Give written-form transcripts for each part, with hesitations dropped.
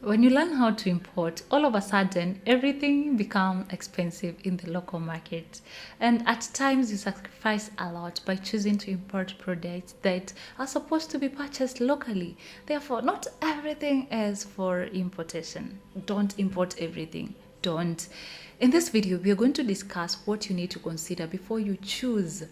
When you learn how to import, all of a sudden everything becomes expensive in the local market. And at times you sacrifice a lot by choosing to import products that are supposed to be purchased locally. Therefore, not everything is for importation. Don't import everything. Don't. In this video, we are going to discuss what you need to consider before you choose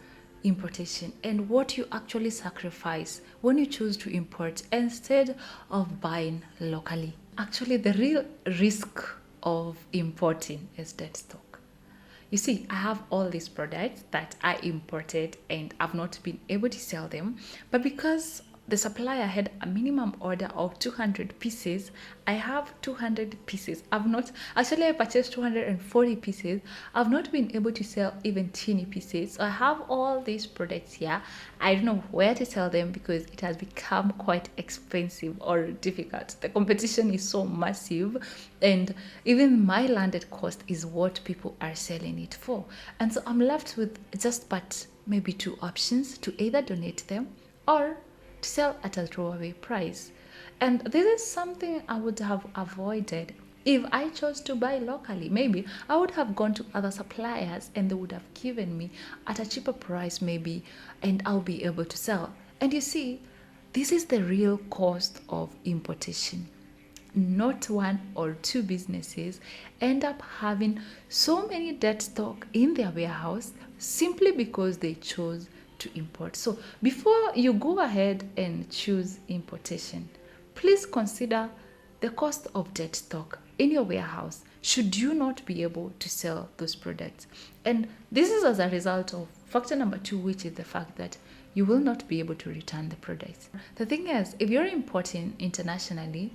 importation and what you actually sacrifice when you choose to import instead of buying locally. Actually, the real risk of importing is dead stock. You see, I have all these products that I imported and I've not been able to sell them, but because the supplier had a minimum order of 200 pieces, I have 200 pieces. I purchased 240 pieces. I've not been able to sell even 20 pieces. So I have all these products here. I don't know where to sell them because it has become quite expensive or difficult. The competition is so massive, and even my landed cost is what people are selling it for. And so I'm left with just but maybe two options: to either donate them or to sell at a throwaway price. And this is something I would have avoided if I chose to buy locally. Maybe I would have gone to other suppliers and they would have given me at a cheaper price, maybe, and I'll be able to sell. And you see, this is the real cost of importation. Not one or two businesses end up having so many dead stock in their warehouse simply because they chose to import. So before you go ahead and choose importation, please consider the cost of dead stock in your warehouse should you not be able to sell those products. And this is as a result of factor number 2, which is the fact that you will not be able to return the products. The thing is, if you're importing internationally,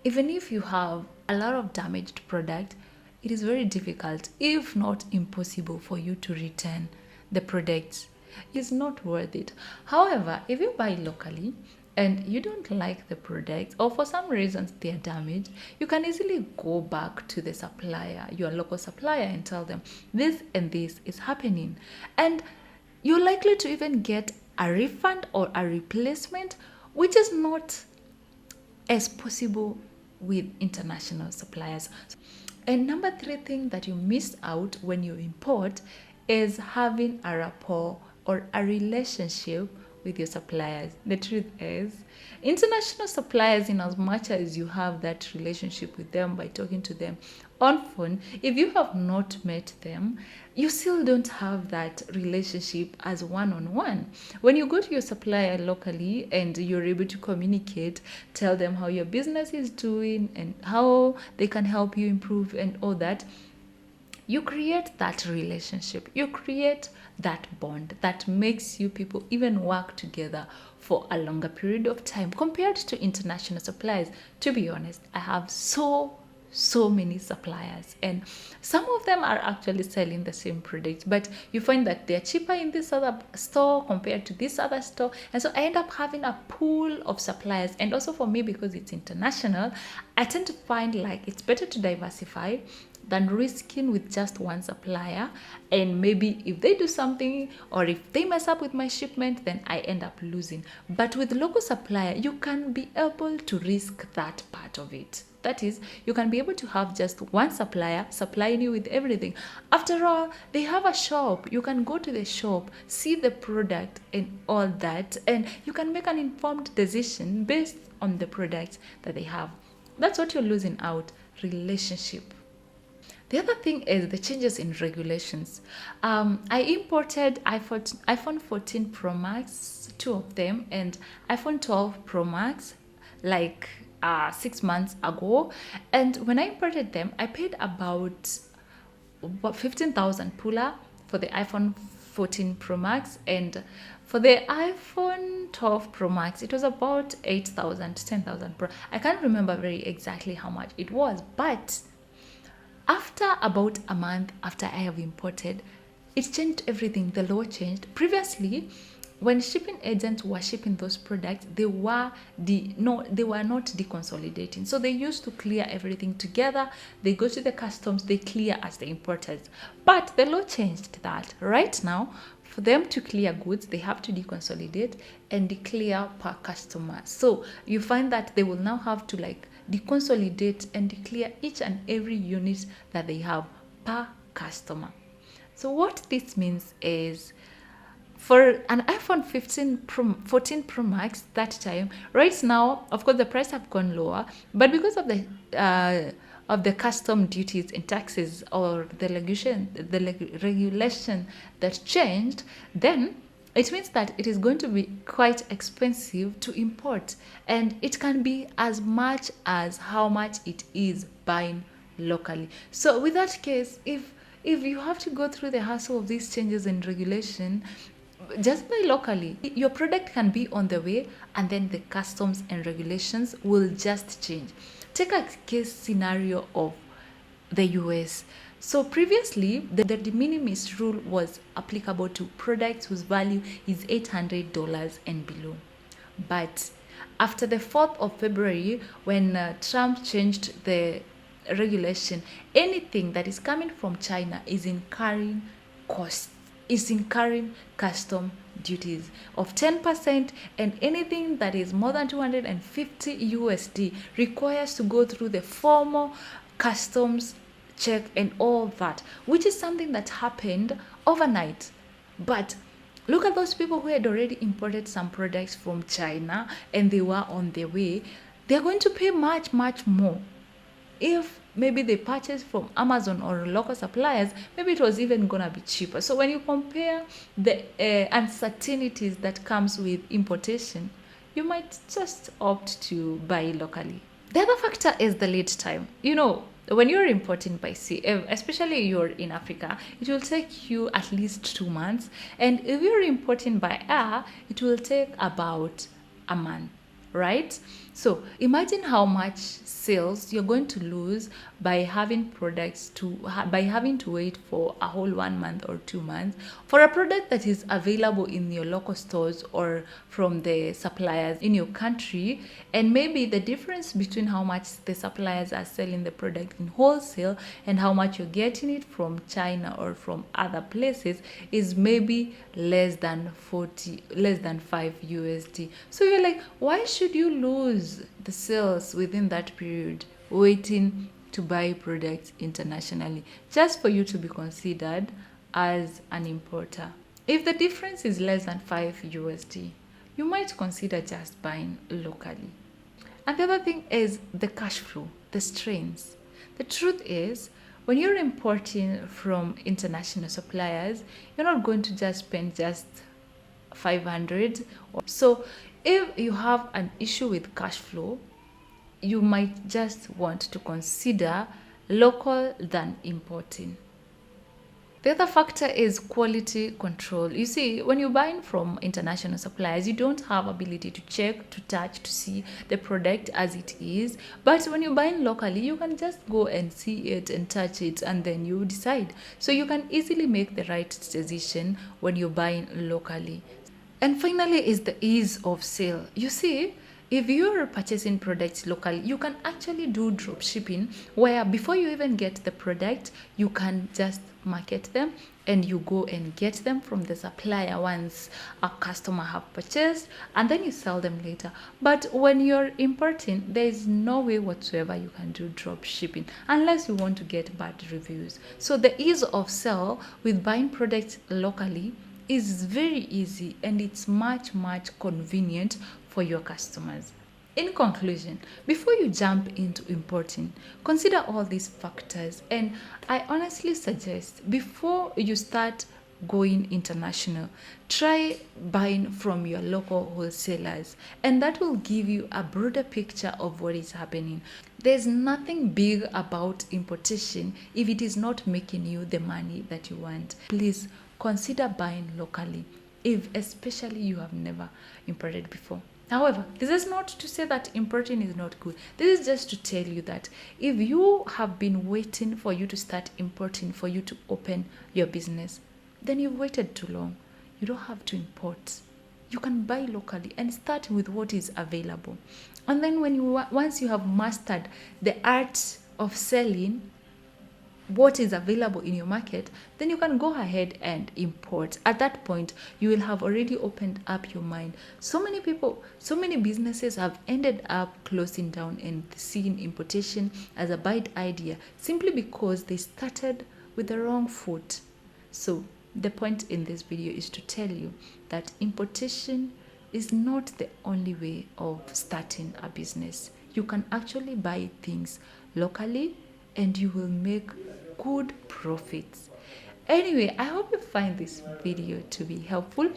even if you have a lot of damaged product, it is very difficult, if not impossible, for you to return the products. It's not worth it. However, if you buy locally and you don't like the product or for some reasons they are damaged, you can easily go back to the supplier, your local supplier, and tell them this and this is happening. And you're likely to even get a refund or a replacement, which is not as possible with international suppliers. And number 3 thing that you miss out when you import is having a rapport or a relationship with your suppliers. The truth is, international suppliers, in as much as you have that relationship with them by talking to them on phone, if you have not met them, you still don't have that relationship as one-on-one. When you go to your supplier locally and you're able to communicate, tell them how your business is doing and how they can help you improve and all that, you create that relationship, you create that bond that makes you people even work together for a longer period of time compared to international suppliers. To be honest, I have so many suppliers, and some of them are actually selling the same product, but you find that they're cheaper in this other store compared to this other store, and so I end up having a pool of suppliers. And also for me, because it's international, I tend to find like it's better to diversify than risking with just one supplier, and maybe if they do something or if they mess up with my shipment, then I end up losing. But with local supplier, you can be able to risk that part of it. That is, you can be able to have just one supplier supplying you with everything. After all, they have a shop. You can go to the shop, see the product and all that, and you can make an informed decision based on the products that they have. That's what you're losing out: relationship. The other thing is the changes in regulations. I imported iPhone 14 Pro Max, 2 of them, and iPhone 12 Pro Max like 6 months ago. And when I imported them, I paid about 15,000 pula for the iPhone 14 Pro Max, and for the iPhone 12 Pro Max, it was about 8,000, 10,000 Pro. I can't remember very exactly how much it was, but after about a month after I have imported, it changed everything. The law changed. Previously, when shipping agents were shipping those products, they were not deconsolidating. So they used to clear everything together. They go to the customs, they clear as the importers. But the law changed that. Right now, for them to clear goods, they have to deconsolidate and declare per customer. So you find that they will now have to like deconsolidate and declare each and every unit that they have per customer. So what this means is, for an iPhone 14 Pro Max that time, right now, of course, the price have gone lower, but because of the custom duties and taxes, or the regulation that changed, then it means that it is going to be quite expensive to import, and it can be as much as how much it is buying locally. So with that case, if you have to go through the hassle of these changes in regulation, just buy locally. Your product can be on the way, and then the customs and regulations will just change. Take a case scenario of the US. So previously, the de minimis rule was applicable to products whose value is $800 and below. But after the 4th of February, when Trump changed the regulation, anything that is coming from China is incurring costs, is incurring custom duties of 10%, and anything that is more than 250 USD requires to go through the formal customs check and all that, which is something that happened overnight. But look at those people who had already imported some products from China and they were on their way. They're going to pay much, much more. If maybe they purchased from Amazon or local suppliers, maybe it was even gonna be cheaper. So when you compare the uncertainties that comes with importation, you might just opt to buy locally. The other factor is the lead time. When you're importing by sea, especially you're in Africa, it will take you at least 2 months. And if you're importing by air, it will take about a month, right? So imagine how much sales you're going to lose by having by having to wait for a whole 1 month or 2 months for a product that is available in your local stores or from the suppliers in your country. And maybe the difference between how much the suppliers are selling the product in wholesale and how much you're getting it from China or from other places is maybe less than 5 USD. So you're like, why should you lose the sales within that period waiting to buy products internationally just for you to be considered as an importer? If the difference is less than 5 USD, you might consider just buying locally. And the other thing is the cash flow, the strains. The truth is, when you're importing from international suppliers, you're not going to just spend just 500. So if you have an issue with cash flow, you might just want to consider local than importing. The other factor is quality control. You see, when you're buying from international suppliers, you don't have ability to check, to touch, to see the product as it is. But when you're buying locally, you can just go and see it and touch it, and then you decide. So you can easily make the right decision when you're buying locally. And finally is the ease of sale. You see, if you're purchasing products locally, you can actually do drop shipping, where before you even get the product, you can just market them and you go and get them from the supplier once a customer have purchased, and then you sell them later. But when you're importing, there is no way whatsoever you can do drop shipping unless you want to get bad reviews. So the ease of sale with buying products locally is very easy, and it's much convenient for your customers. In conclusion, before you jump into importing, consider all these factors, and I honestly suggest before you start going international, try buying from your local wholesalers, and that will give you a broader picture of what is happening. There's nothing big about importation if it is not making you the money that you want. Please consider buying locally, if especially you have never imported before. However, this is not to say that importing is not good. This is just to tell you that if you have been waiting for you to start importing, for you to open your business, then you've waited too long. You don't have to import. You can buy locally and start with what is available. And then once you have mastered the art of selling, what is available in your market, then you can go ahead and import. At that point, you will have already opened up your mind. So many people, so many businesses have ended up closing down and seeing importation as a bad idea simply because they started with the wrong foot. So the point in this video is to tell you that importation is not the only way of starting a business. You can actually buy things locally and you will make good profits. Anyway, I hope you find this video to be helpful,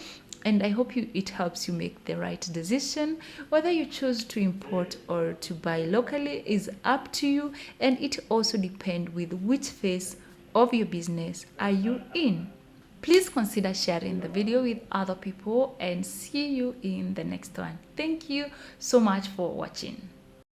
and I hope it helps you make the right decision. Whether you choose to import or to buy locally is up to you, and it also depends with which phase of your business are you in. Please consider sharing the video with other people, and see you in the next one. Thank you so much for watching.